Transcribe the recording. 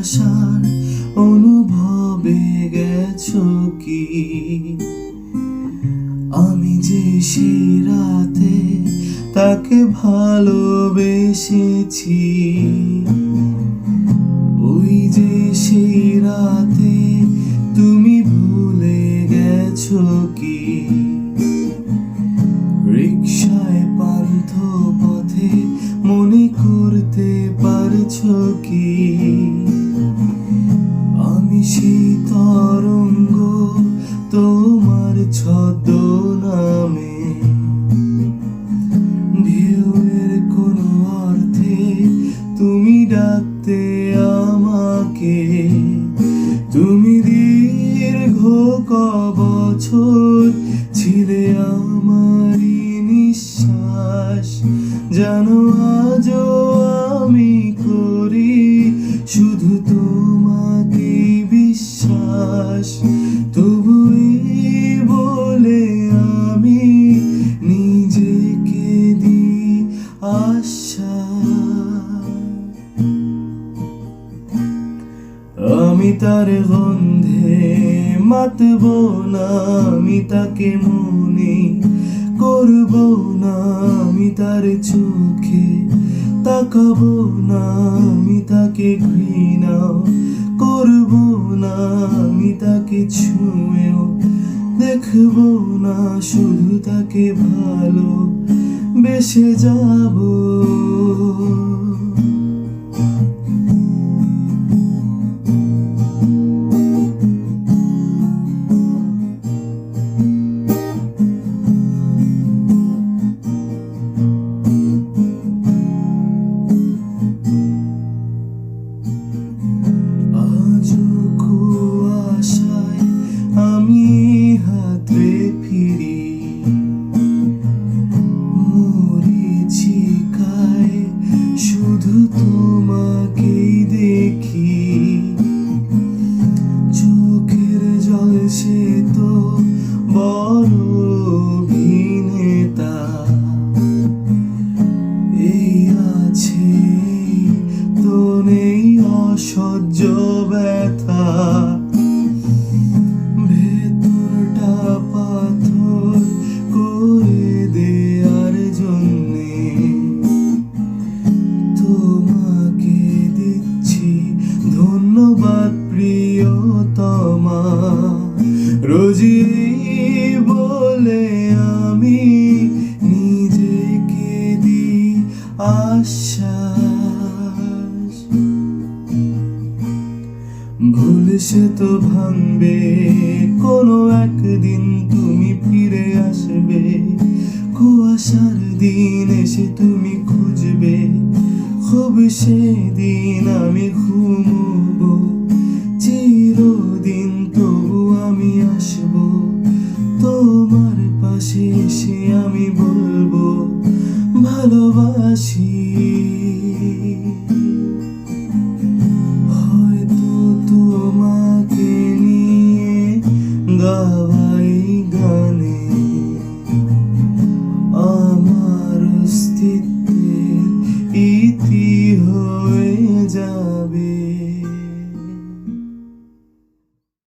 ভালোবাসার অনুভবে গেছো কি? আমি যে সেই রাতে তাকে ভালোবেসেছি, ওই যে সেই রাতে তুমি ভুলে গেছো কি? রিকশায় পান্থ পথে মনে করতে পারছো কি? আমি সেই তরঙ্গ তোমার ছদ্মনামে, ঢেউয়ের কোনো অর্থে তুমি ডাকতে আমাকে। তুমি দীর্ঘ কবছর ছিলে আমারই নিঃশ্বাস, জানো আজও আমি করি শুধু তোমাকে বিশ্বাস। তবুই বলে আমি নিজেকে দিই আশ্বাস, আমি তার গন্ধে মাতব না, আমি তাকে মনে করব না, আমি তার চোখে তাকাবো না, আমি তাকে ঘৃণা করব না, আমি তাকে ছুঁয়েও দেখবো না, শুধু তাকে ভালো বেসে যাবো। আমি হাতে ফিরি, মরীচিকায় শুধু তোমাকেই দেখি। চোখের জল সে তো বড় অভিনেতা, এই আছে তো নেই অসহ্য ব্যথা। পাথর করে দেয়ার জন্যে তোমাকে দিচ্ছি ধন্যবাদ প্রিয়তমা। রোজই বলে আমি নিজেকে দিই আশ্বাস, ভুল সে তো ভাঙবে, কোনো একদিন তুমি ফিরে আসবে। কুয়াশার দিন এসে তুমি খুঁজবে, খুব সেদিন আমি ঘুমবো চিরদিন, তবু আমি আসবো তোমার পাশে এসে আমি বলবো ভালোবাসি। তোমাকে নিয়ে গাওয়াই গান